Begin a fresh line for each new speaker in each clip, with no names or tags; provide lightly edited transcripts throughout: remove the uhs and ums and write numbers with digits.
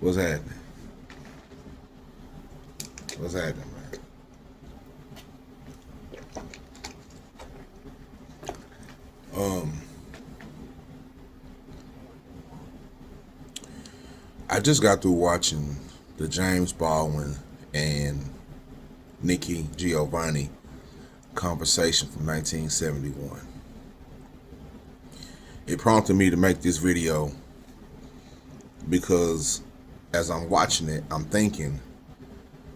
What's happening? What's happening, man? I just got through watching the James Baldwin and Nikki Giovanni conversation from 1971. It prompted me to make this video because as I'm watching it, I'm thinking,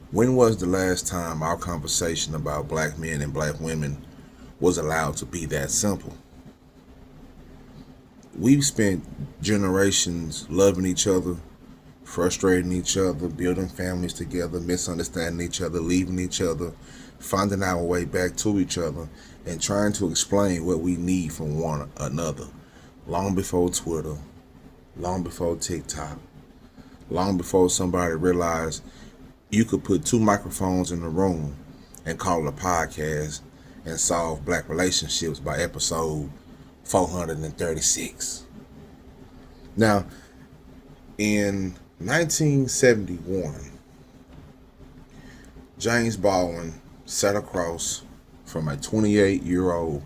when was the last time our conversation about black men and black women was allowed to be that simple? We've spent generations loving each other, frustrating each other, building families together, misunderstanding each other, leaving each other, finding our way back to each other, and trying to explain what we need from one another. Long before Twitter, long before TikTok, long before somebody realized you could put two microphones in the room and call it a podcast and solve black relationships by episode 436. Now, in 1971, James Baldwin sat across from a 28-year-old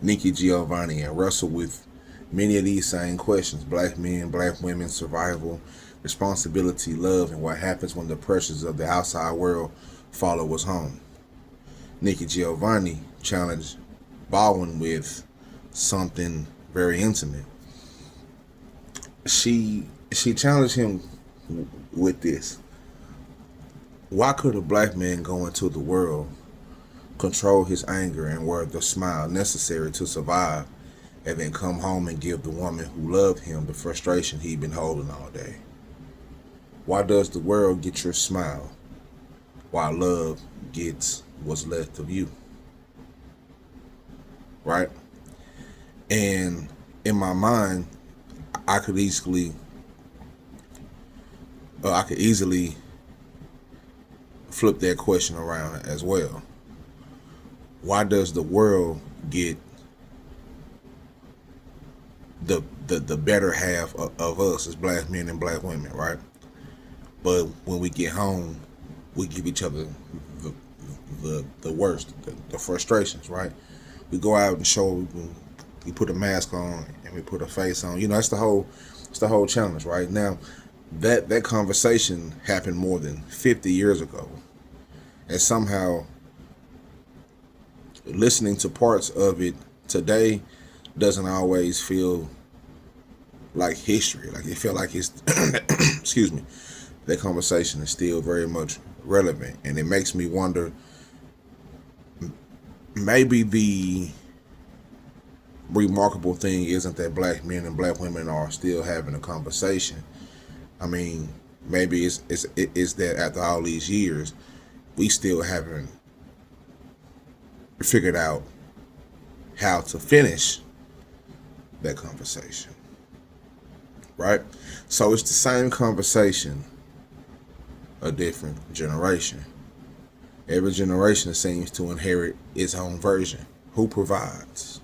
Nikki Giovanni and wrestled with many of these same questions: black men, black women, survival, responsibility, love, and what happens when the pressures of the outside world follow us home. Nikki Giovanni challenged Baldwin with something very intimate. She challenged him with this: why could a black man go into the world, control his anger, and wear the smile necessary to survive, and then come home and give the woman who loved him the frustration he'd been holding all day? Why does the world get your smile while love gets what's left of you? Right? And in my mind, I could easily flip that question around as well. Why does the world get the better half of us as black men and black women, right? But when we get home, we give each other the worst, the frustrations, right? We go out and show, we put a mask on and we put a face on. You know, it's the whole challenge, right? Now, that conversation happened more than 50 years ago, and somehow listening to parts of it today doesn't always feel like history. Like, it felt like it's excuse me, that conversation is still very much relevant, and it makes me wonder, maybe the remarkable thing isn't that black men and black women are still having a conversation. I mean, maybe it's that after all these years, we still haven't figured out how to finish that conversation, right? So it's the same conversation, a different generation. Every generation seems to inherit its own version. Who provides?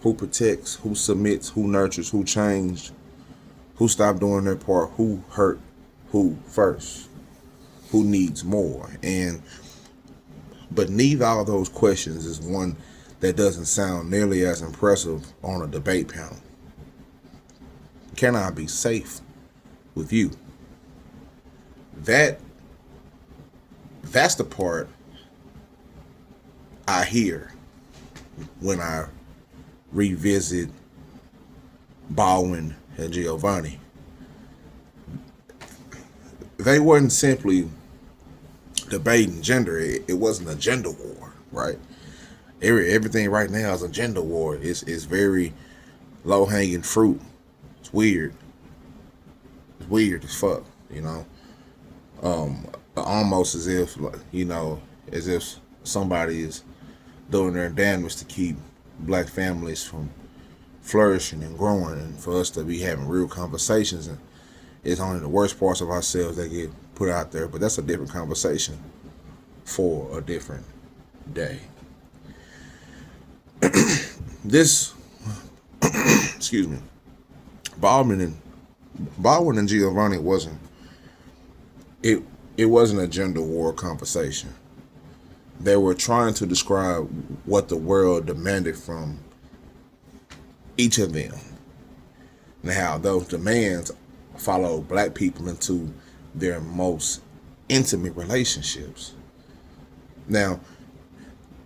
Who protects? Who submits? Who nurtures? Who changed? Who stopped doing their part? Who hurt who first? Who needs more? And beneath all those questions is one that doesn't sound nearly as impressive on a debate panel. Can I be safe with you? That's the part I hear when I revisit Baldwin and Giovanni. They wasn't simply debating gender. It wasn't a gender war, right? Everything right now is a gender war. It's very low-hanging fruit. It's weird. It's weird as fuck, you know? Almost as if, as if somebody is doing their damnedest to keep black families from flourishing and growing, and for us to be having real conversations, and it's only the worst parts of ourselves that get put out there. But that's a different conversation for a different day. This excuse me, Baldwin and Giovanni wasn't It it wasn't a gender war conversation. They were trying to describe what the world demanded from each of them, and how those demands follow black people into their most intimate relationships. Now,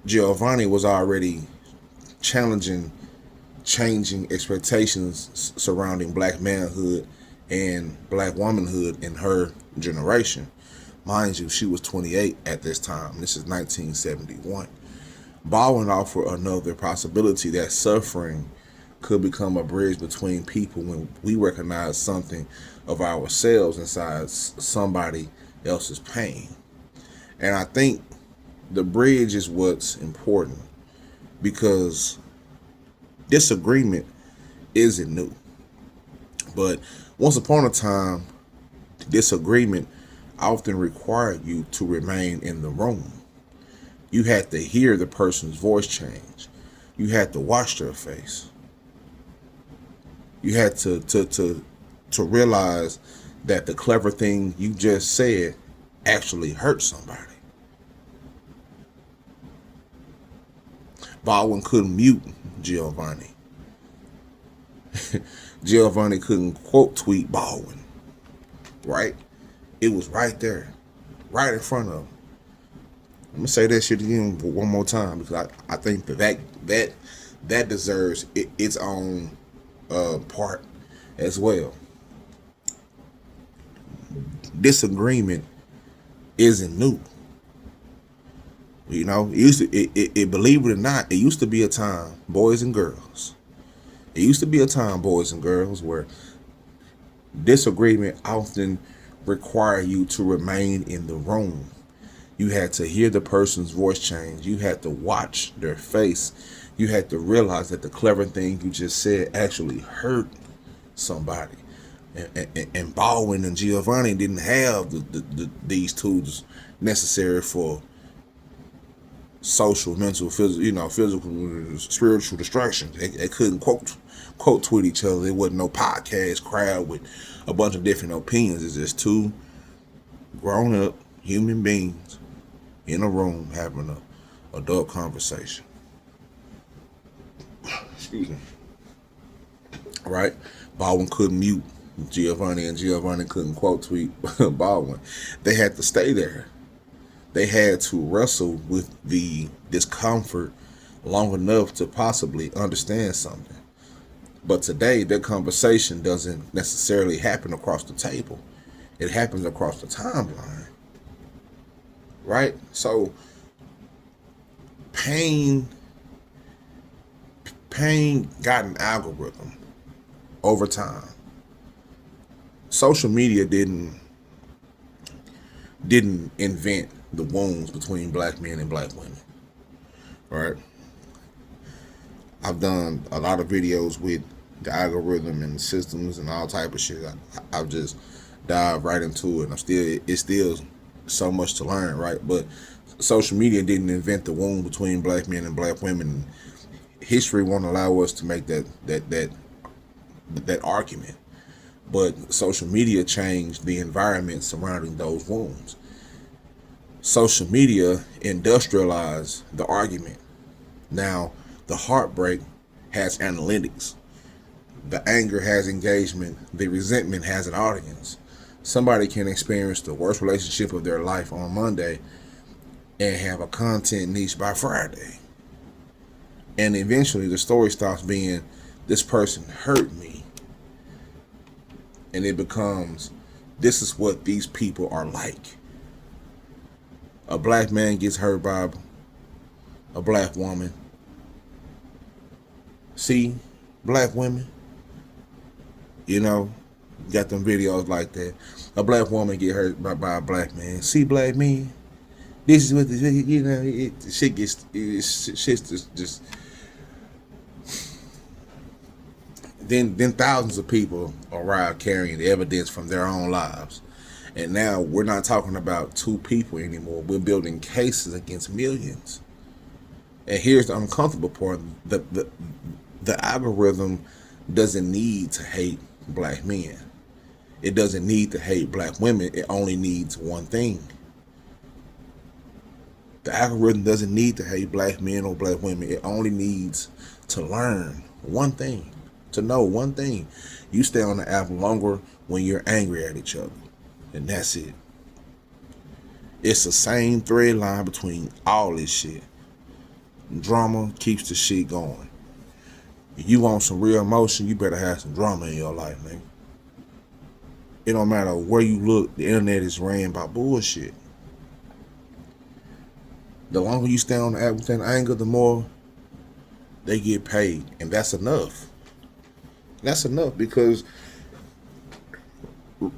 Giovanni was already challenging changing expectations surrounding black manhood and black womanhood in her generation. Mind you, she was 28 at this time. This is 1971. Baldwin offered another possibility that suffering could become a bridge between people when we recognize something of ourselves inside somebody else's pain. And I think the bridge is what's important, because disagreement isn't new. But once upon a time, disagreement often required you to remain in the room. You had to hear the person's voice change. You had to watch their face. You had to realize that the clever thing you just said actually hurt somebody. Baldwin couldn't mute Giovanni. Giovanni couldn't quote tweet Baldwin, right? It was right there, right in front of him. I'm gonna say that shit again one more time, because I think that deserves its own part as well. Disagreement isn't new. You know, believe it or not, it used to be a time, boys and girls. It used to be a time, boys and girls, where disagreement often required you to remain in the room. You had to hear the person's voice change. You had to watch their face. You had to realize that the clever thing you just said actually hurt somebody. And Baldwin and Giovanni didn't have these tools necessary for social, mental, physical, spiritual distractions. They couldn't quote tweet each other. There wasn't no podcast crowd with a bunch of different opinions. It's just two grown up human beings in a room having an adult conversation. Excuse me. Right? Baldwin couldn't mute Giovanni, and Giovanni couldn't quote tweet Baldwin. They had to stay there. They had to wrestle with the discomfort long enough to possibly understand something. But today, that conversation doesn't necessarily happen across the table. It happens across the timeline. Right? So, pain got an algorithm over time. Social media didn't invent the wounds between black men and black women. Right? I've done a lot of videos with the algorithm and systems and all type of shit. I've just dived right into it. It's still so much to learn, right? But social media didn't invent the wound between black men and black women. History won't allow us to make that argument. But social media changed the environment surrounding those wounds. Social media industrialized the argument. Now, the heartbreak has analytics. The anger has engagement. The resentment has an audience. Somebody can experience the worst relationship of their life on Monday and have a content niche by Friday. And eventually the story stops being, this person hurt me, and it becomes, this is what these people are like. A black man gets hurt by a black woman. See, black women, got them videos like that. A black woman get hurt by a black man. See, black men, this is what shit gets. Shit's just. Then thousands of people arrive carrying the evidence from their own lives. And now we're not talking about two people anymore. We're building cases against millions. And here's the uncomfortable part. The algorithm doesn't need to hate black men. It doesn't need to hate black women. It only needs one thing. The algorithm doesn't need to hate black men or black women. It only needs to learn one thing, to know one thing. You stay on the app longer when you're angry at each other. And that's it. It's the same thread line between all this shit. Drama keeps the shit going. If you want some real emotion, you better have some drama in your life, man. It don't matter where you look, the internet is ran by bullshit. The longer you stay on the app with that anger, the more they get paid. And that's enough. That's enough because let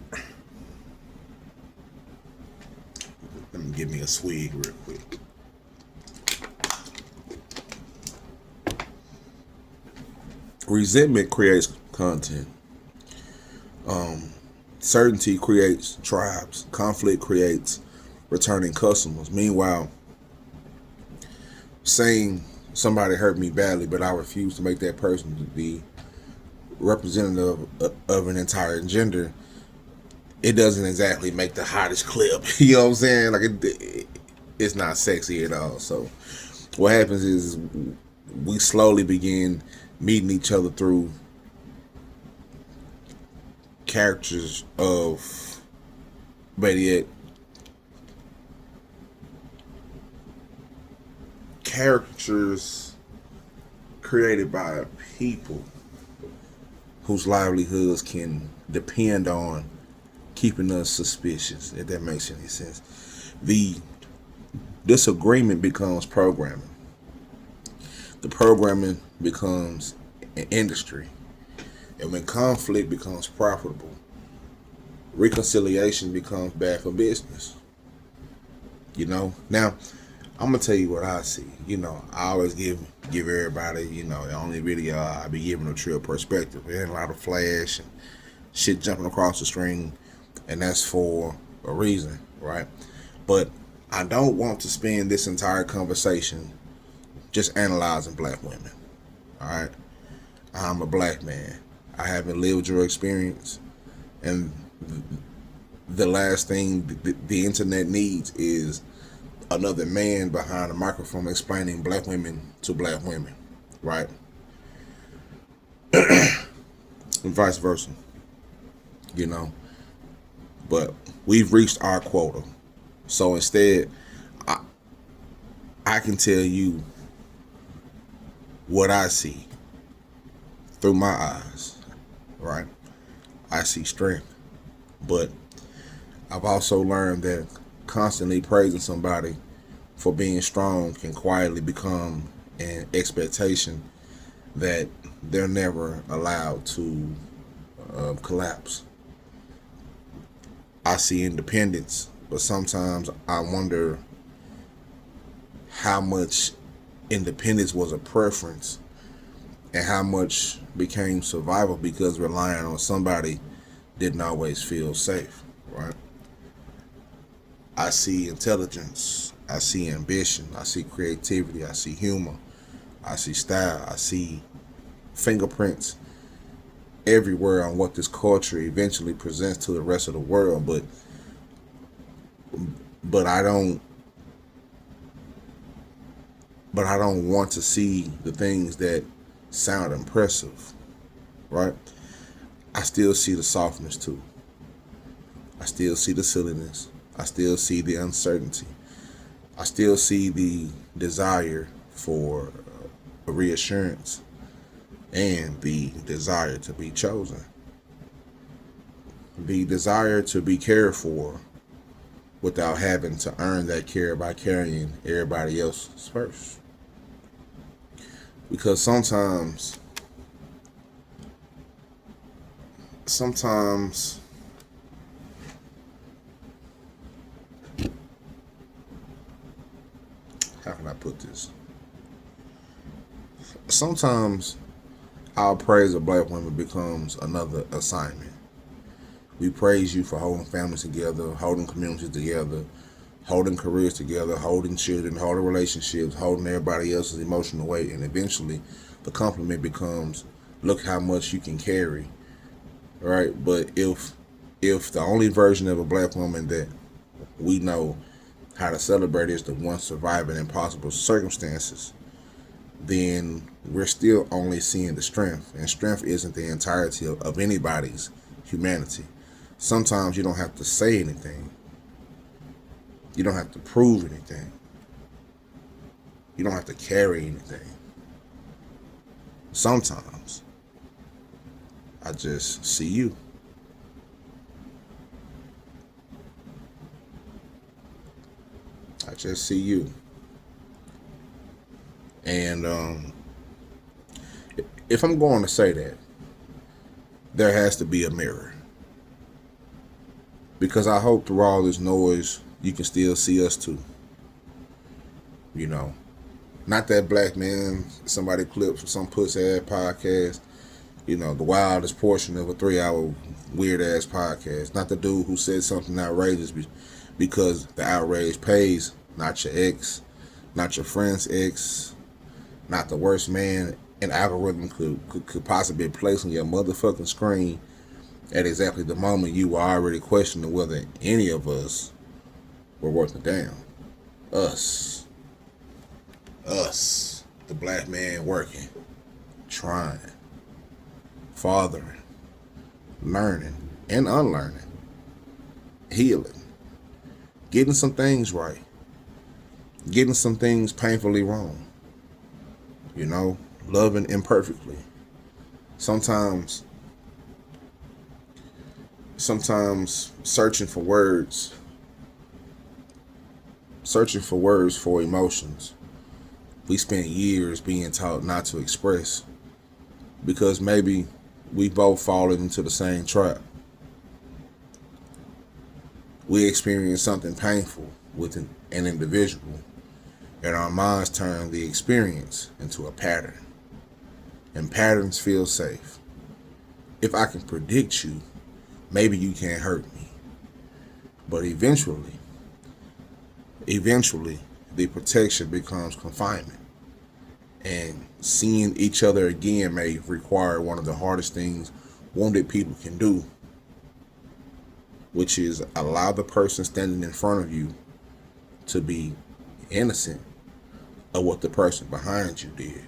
me give me a swig real quick. Resentment creates content. Certainty creates tribes. Conflict creates returning customers. Meanwhile, saying somebody hurt me badly, but I refuse to make that person to be representative of an entire gender, it doesn't exactly make the hottest clip. You know what I'm saying? Like it's not sexy at all. So what happens is we slowly begin meeting each other through characters of, better yet, characters created by people whose livelihoods can depend on keeping us suspicious, if that makes any sense. The disagreement becomes programming. The programming becomes an industry. And when conflict becomes profitable, reconciliation becomes bad for business. You know? Now, I'm gonna tell you what I see. You know, I always give everybody, you know, the only video I be giving a true perspective. There ain't a lot of flash and shit jumping across the screen, and that's for a reason, right? But I don't want to spend this entire conversation just analyzing black women. All right, I'm a black man. I haven't lived your experience, and the last thing the internet needs is another man behind a microphone explaining black women to black women, right? And vice versa, you know. But we've reached our quota, so instead, I can tell you what I see through my eyes, right? I see strength, but I've also learned that constantly praising somebody for being strong can quietly become an expectation that they're never allowed to collapse. I see independence, but sometimes I wonder how much independence was a preference and how much became survival because relying on somebody didn't always feel safe, right? I see intelligence, I see ambition, I see creativity, I see humor, I see style, I see fingerprints everywhere on what this culture eventually presents to the rest of the world, but I don't want to see the things that sound impressive, right? I still see the softness too. I still see the silliness. I still see the uncertainty. I still see the desire for a reassurance and the desire to be chosen. The desire to be cared for without having to earn that care by carrying everybody else's first. Because sometimes how can I put this? Sometimes our praise of black women becomes another assignment. We praise you for holding families together, holding communities together, holding careers together, holding children, holding relationships, holding everybody else's emotional weight, and eventually the compliment becomes, look how much you can carry, right? But if if the only version of a black woman that we know how to celebrate is the one surviving impossible circumstances, then we're still only seeing the strength. And strength isn't the entirety of anybody's humanity. Sometimes you don't have to say anything. You don't have to prove anything. You don't have to carry anything. Sometimes I just see you. I just see you. And if I'm going to say that, there has to be a mirror. Because I hope through all this noise, you can still see us too. You know, not that black man, somebody clipped from some pussy ass podcast, you know, the wildest portion of a 3-hour weird ass podcast. Not the dude who said something outrageous because the outrage pays, not your ex, not your friend's ex, not the worst man an algorithm could possibly place on your motherfucking screen at exactly the moment you were already questioning whether any of us were worth a damn. Us, the black man working, trying, fathering, learning and unlearning, healing, getting some things right, getting some things painfully wrong, you know, loving imperfectly. Sometimes searching for words for emotions we spent years being taught not to express because maybe we both fallen into the same trap. We experience something painful with an individual, and our minds turn the experience into a pattern. And patterns feel safe. If I can predict you, maybe you can't hurt me. But eventually, the protection becomes confinement. And seeing each other again may require one of the hardest things wounded people can do, which is allow the person standing in front of you to be innocent of what the person behind you did.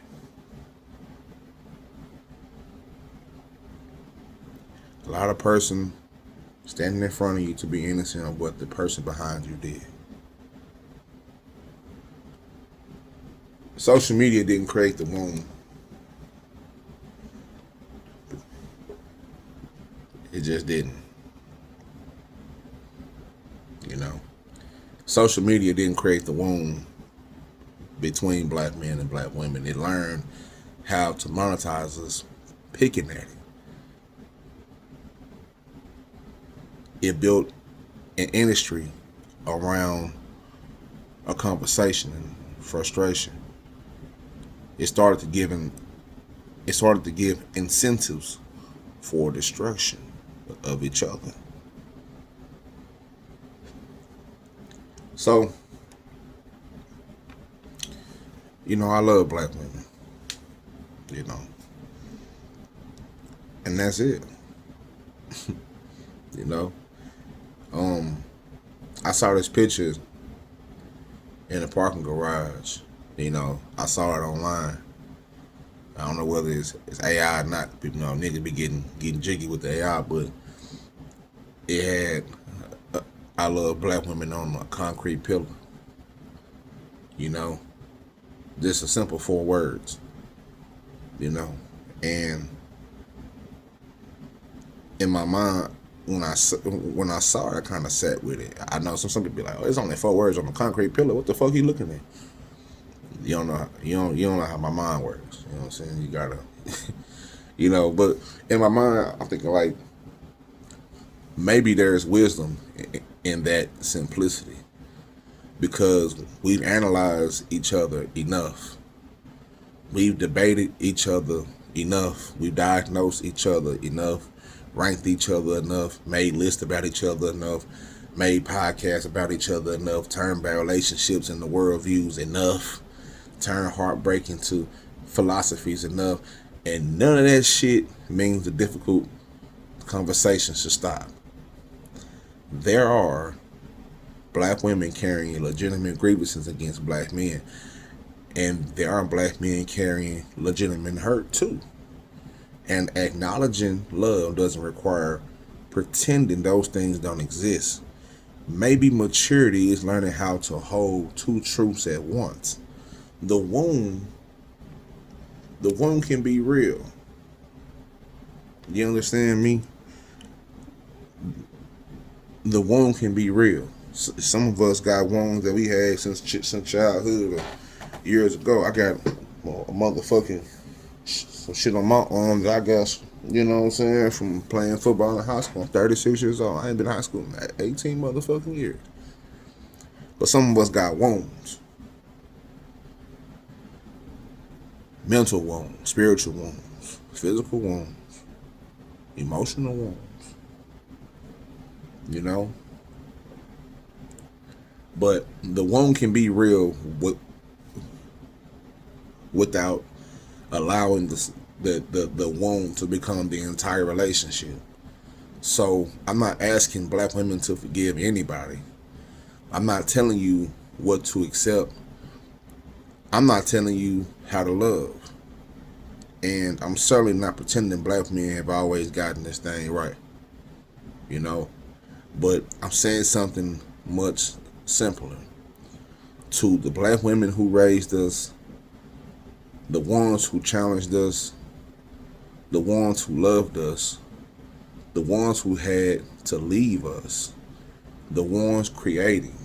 Allow the person standing in front of you to be innocent of what the person behind you did. Social media didn't create the womb. It just didn't. You know, social media didn't create the womb between black men and black women. It learned how to monetize us picking at it. It built an industry around a conversation and frustration. It started to give incentives for destruction of each other. So, you know, I love black women, you know, and that's it. You know, I saw this picture in the parking garage. You know, I saw it online. I don't know whether it's AI or not. People know niggas be getting jiggy with the AI, but it had I love black women on a concrete pillar. You know, just a simple 4 words. You know, and in my mind, when I saw it, I kind of sat with it. I know some people be like, "Oh, it's only 4 words on a concrete pillar. What the fuck you looking at?" You don't know how my mind works. You know what I'm saying? You gotta, you know. But in my mind, I'm thinking like maybe there's wisdom in that simplicity because we've analyzed each other enough. We've debated each other enough. We've diagnosed each other enough. Ranked each other enough, made lists about each other enough, made podcasts about each other enough, turned bad relationships into worldviews enough, turned heartbreak into philosophies enough, and none of that shit means the difficult conversation should stop. There are black women carrying legitimate grievances against black men, and there are black men carrying legitimate hurt too. And acknowledging love doesn't require pretending those things don't exist. Maybe maturity is learning how to hold two truths at once. The wound, the wound can be real. You understand me? The wound can be real. Some of us got wounds that we had since childhood or years ago. I got a motherfucking some shit on my arm that I guess, you know what I'm saying, from playing football in high school. I'm 36 years old. I ain't been in high school in 18 motherfucking years. But some of us got wounds. Mental wounds, spiritual wounds, physical wounds, emotional wounds. You know? But the wound can be real without allowing the wound to become the entire relationship. So I'm not asking black women to forgive anybody. I'm not telling you what to accept. I'm not telling you how to love. And I'm certainly not pretending black men have always gotten this thing right. You know? But I'm saying something much simpler. To the black women who raised us, the ones who challenged us, the ones who loved us, the ones who had to leave us, the ones creating,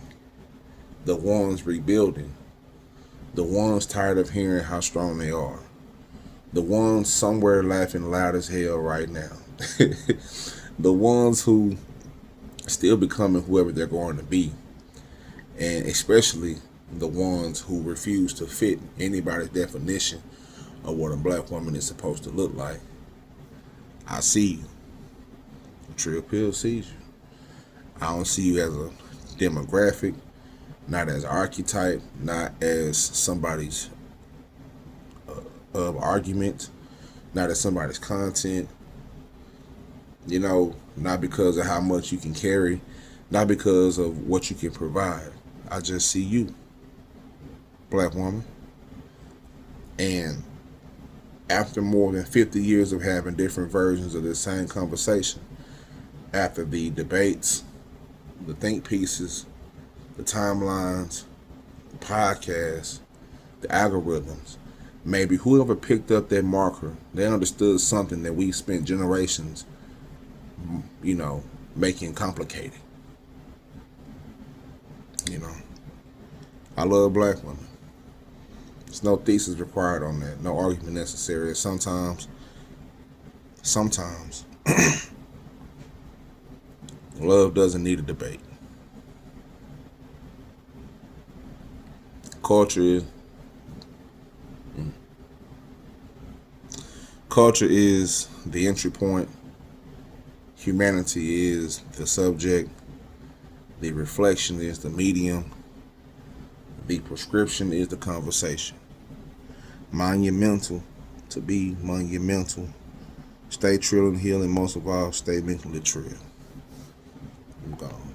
the ones rebuilding, the ones tired of hearing how strong they are, the ones somewhere laughing loud as hell right now, the ones who still becoming whoever they're going to be, and especially the ones who refuse to fit anybody's definition of what a black woman is supposed to look like. I see you. Trill Pill sees you. I don't see you as a demographic, not as an archetype, not as somebody's argument, not as somebody's content. You know, not because of how much you can carry, not because of what you can provide. I just see you, black woman. And after more than 50 years of having different versions of the same conversation, after the debates, the think pieces, the timelines, the podcasts, the algorithms, maybe whoever picked up that marker, they understood something that we spent generations, you know, making complicated. You know, I love black women. There's no thesis required on that, no argument necessary. Sometimes, love doesn't need a debate. Culture is culture is the entry point. Humanity is the subject. The reflection is the medium. The prescription is the conversation. Monumental to be monumental. Stay trill and heal, and most of all, stay mentally trill. I'm gone.